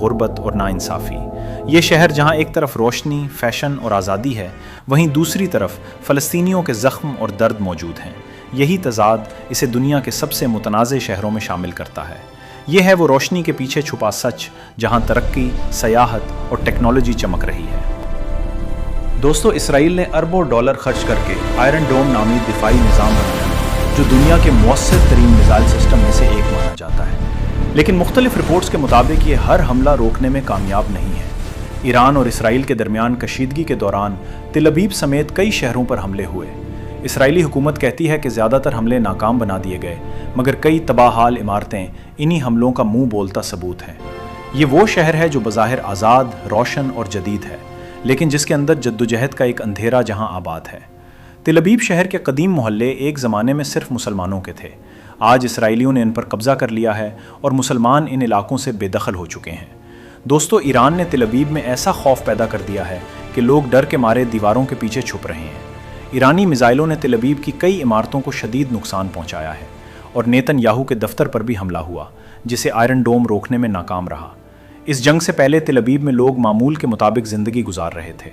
غربت اور ناانصافی۔ یہ شہر جہاں ایک طرف روشنی، فیشن اور آزادی ہے، وہیں دوسری طرف فلسطینیوں کے زخم اور درد موجود ہیں۔ یہی تضاد اسے دنیا کے سب سے متنازع شہروں میں شامل کرتا ہے۔ یہ ہے وہ روشنی کے پیچھے چھپا سچ، جہاں ترقی، سیاحت اور ٹیکنالوجی چمک رہی ہے۔ دوستو، اسرائیل نے اربوں ڈالر خرچ کر کے آئرن ڈوم نامی دفاعی نظام بنایا، جو دنیا کے مؤثر ترین میزائل سسٹم میں سے ایک مانا جاتا ہے۔ لیکن مختلف رپورٹس کے مطابق یہ ہر حملہ روکنے میں کامیاب نہیں ہے۔ ایران اور اسرائیل کے درمیان کشیدگی کے دوران تل ابیب سمیت کئی شہروں پر حملے ہوئے۔ اسرائیلی حکومت کہتی ہے کہ زیادہ تر حملے ناکام بنا دیے گئے، مگر کئی تباہ حال عمارتیں انہی حملوں کا منہ بولتا ثبوت ہیں۔ یہ وہ شہر ہے جو بظاہر آزاد، روشن اور جدید ہے، لیکن جس کے اندر جدوجہد کا ایک اندھیرا جہاں آباد ہے۔ تل ابیب شہر کے قدیم محلے ایک زمانے میں صرف مسلمانوں کے تھے۔ آج اسرائیلیوں نے ان پر قبضہ کر لیا ہے اور مسلمان ان علاقوں سے بے دخل ہو چکے ہیں۔ دوستو، ایران نے تل ابیب میں ایسا خوف پیدا کر دیا ہے کہ لوگ ڈر کے مارے دیواروں کے پیچھے چھپ رہے ہیں۔ ایرانی میزائلوں نے تل ابیب کی کئی عمارتوں کو شدید نقصان پہنچایا ہے، اور نیتن یاہو کے دفتر پر بھی حملہ ہوا، جسے آئرن ڈوم روکنے میں ناکام رہا۔ اس جنگ سے پہلے تل ابیب میں لوگ معمول کے مطابق زندگی گزار رہے تھے،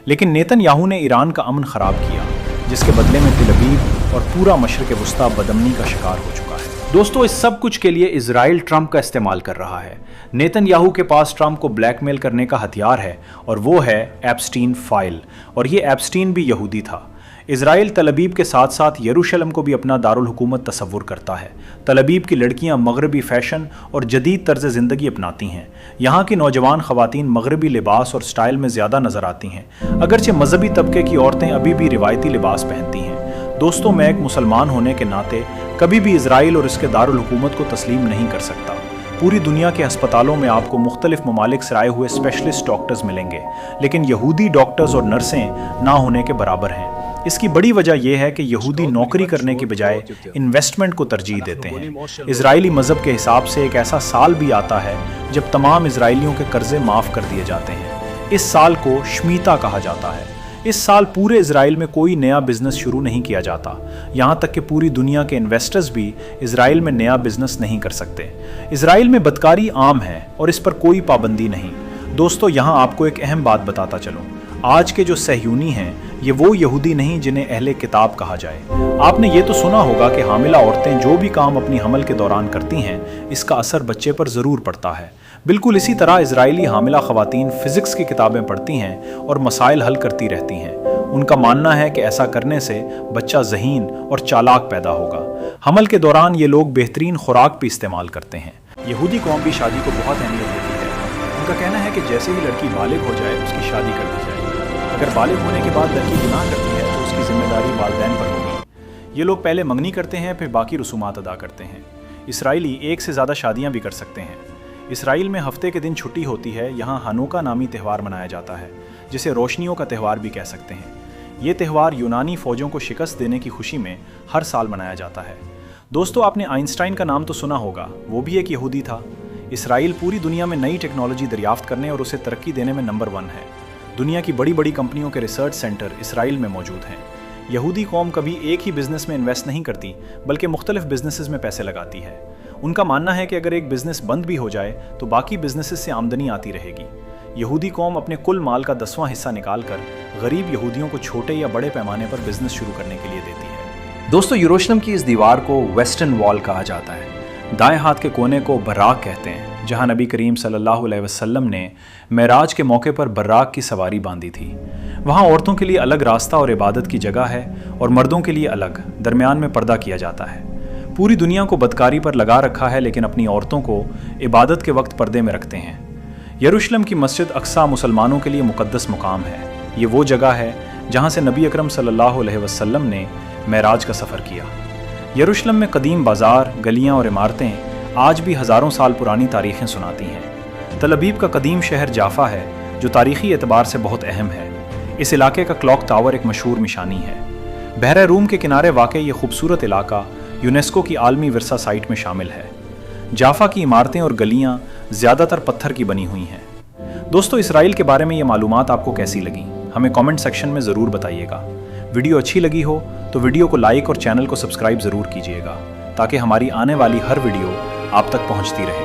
لیکن نیتن یاہو نے ایران کا امن خراب کیا، جس کے بدلے میں تل ابیب اور پورا مشرق وسطیٰ بدامنی کا شکار ہو چکا ہے۔ دوستو، اس سب کچھ کے لیے اسرائیل ٹرمپ کا استعمال کر رہا ہے۔ نیتن یاہو کے پاس ٹرمپ کو بلیک میل کرنے کا ہتھیار ہے، اور وہ ہے ایپسٹین فائل، اور یہ ایپسٹین بھی یہودی تھا۔ اسرائیل تل ابیب کے ساتھ ساتھ یروشلم کو بھی اپنا دارالحکومت تصور کرتا ہے۔ تل ابیب کی لڑکیاں مغربی فیشن اور جدید طرز زندگی اپناتی ہیں۔ یہاں کی نوجوان خواتین مغربی لباس اور سٹائل میں زیادہ نظر آتی ہیں، اگرچہ مذہبی طبقے کی عورتیں ابھی بھی روایتی لباس پہنتی ہیں۔ دوستو، میں ایک مسلمان ہونے کے ناطے کبھی بھی اسرائیل اور اس کے دارالحکومت کو تسلیم نہیں کر سکتا۔ پوری دنیا کے ہسپتالوں میں آپ کو مختلف ممالک سے آئے ہوئے اسپیشلسٹ ڈاکٹرز ملیں گے، لیکن یہودی ڈاکٹرز اور نرسیں نہ ہونے کے برابر ہیں۔ اس کی بڑی وجہ یہ ہے کہ یہودی نوکری کرنے کی بجائے انویسٹمنٹ کو ترجیح دیتے ہیں۔ اسرائیلی مذہب کے حساب سے ایک ایسا سال بھی آتا ہے جب تمام اسرائیلیوں کے قرضے معاف کر دیے جاتے ہیں۔ اس سال کو شمیتا کہا جاتا ہے۔ اس سال پورے اسرائیل میں کوئی نیا بزنس شروع نہیں کیا جاتا، یہاں تک کہ پوری دنیا کے انویسٹرز بھی اسرائیل میں نیا بزنس نہیں کر سکتے۔ اسرائیل میں بدکاری عام ہے اور اس پر کوئی پابندی نہیں۔ دوستو، یہاں آپ کو ایک اہم بات بتاتا چلوں، آج کے جو صہیونی ہیں یہ وہ یہودی نہیں جنہیں اہل کتاب کہا جائے۔ آپ نے یہ تو سنا ہوگا کہ حاملہ عورتیں جو بھی کام اپنی حمل کے دوران کرتی ہیں، اس کا اثر بچے پر ضرور پڑتا ہے۔ بالکل اسی طرح اسرائیلی حاملہ خواتین فزکس کی کتابیں پڑھتی ہیں اور مسائل حل کرتی رہتی ہیں۔ ان کا ماننا ہے کہ ایسا کرنے سے بچہ ذہین اور چالاک پیدا ہوگا۔ حمل کے دوران یہ لوگ بہترین خوراک بھی استعمال کرتے ہیں۔ یہودی قوم بھی شادی کو بہت اہمیت دیتی ہے۔ ان کا کہنا ہے کہ جیسے ہی لڑکی بالغ ہو جائے اس کی شادی کر دی جائے۔ اگر بالغ ہونے کے بعد لڑکی گناہ کرتی ہے تو اس کی ذمہ داری والدین پر ہوگی۔ یہ لوگ پہلے منگنی کرتے ہیں، پھر باقی رسومات ادا کرتے ہیں۔ اسرائیلی ایک سے زیادہ شادیاں بھی کر سکتے ہیں۔ اسرائیل میں ہفتے کے دن چھٹی ہوتی ہے۔ یہاں ہنوکا نامی تہوار منایا جاتا ہے، جسے روشنیوں کا تہوار بھی کہہ سکتے ہیں۔ یہ تہوار یونانی فوجوں کو شکست دینے کی خوشی میں ہر سال منایا جاتا ہے۔ دوستو، آپ نے آئنسٹائن کا نام تو سنا ہوگا، وہ بھی ایک یہودی تھا۔ اسرائیل پوری دنیا میں نئی ٹیکنالوجی دریافت کرنے اور اسے ترقی دینے میں نمبر 1 ہے۔ دنیا کی بڑی بڑی کمپنیوں کے ریسرچ سینٹر اسرائیل میں موجود ہیں۔ یہودی قوم کبھی ایک ہی بزنس میں انویسٹ نہیں کرتی، بلکہ مختلف بزنسز میں پیسے لگاتی ہے۔ ان کا ماننا ہے کہ اگر ایک بزنس بند بھی ہو جائے تو باقی بزنسز سے آمدنی آتی رہے گی۔ یہودی قوم اپنے کل مال کا 10واں حصہ نکال کر غریب یہودیوں کو چھوٹے یا بڑے پیمانے پر بزنس شروع کرنے کے لیے دیتی ہے۔ دوستو، یروشلم کی اس دیوار کو ویسٹرن وال کہا جاتا ہے۔ دائیں ہاتھ کے کونے کو براق کہتے ہیں، جہاں نبی کریم صلی اللہ علیہ وسلم نے معراج کے موقع پر براق کی سواری باندھی تھی۔ وہاں عورتوں کے لیے الگ راستہ اور عبادت کی جگہ ہے، اور مردوں کے لیے الگ، درمیان میں پردہ کیا جاتا ہے۔ پوری دنیا کو بدکاری پر لگا رکھا ہے، لیکن اپنی عورتوں کو عبادت کے وقت پردے میں رکھتے ہیں۔ یروشلم کی مسجد اقصیٰ مسلمانوں کے لیے مقدس مقام ہے۔ یہ وہ جگہ ہے جہاں سے نبی اکرم صلی اللہ علیہ وسلم نے معراج کا سفر کیا۔ یروشلم میں قدیم بازار، گلیاں اور عمارتیں آج بھی ہزاروں سال پرانی تاریخیں سناتی ہیں۔ تل ابیب کا قدیم شہر جافا ہے، جو تاریخی اعتبار سے بہت اہم ہے۔ اس علاقے کا کلاک ٹاور ایک مشہور نشانی ہے۔ بحر روم کے کنارے واقع یہ خوبصورت علاقہ یونیسکو کی عالمی ورثہ سائٹ میں شامل ہے۔ جافا کی عمارتیں اور گلیاں زیادہ تر پتھر کی بنی ہوئی ہیں۔ دوستو، اسرائیل کے بارے میں یہ معلومات آپ کو کیسی لگیں؟ ہمیں کامنٹ سیکشن میں ضرور بتائیے گا۔ ویڈیو اچھی لگی ہو تو ویڈیو کو لائک اور چینل کو سبسکرائب ضرور کیجیے گا، تاکہ ہماری آنے والی ہر ویڈیو آپ تک پہنچتی رہے۔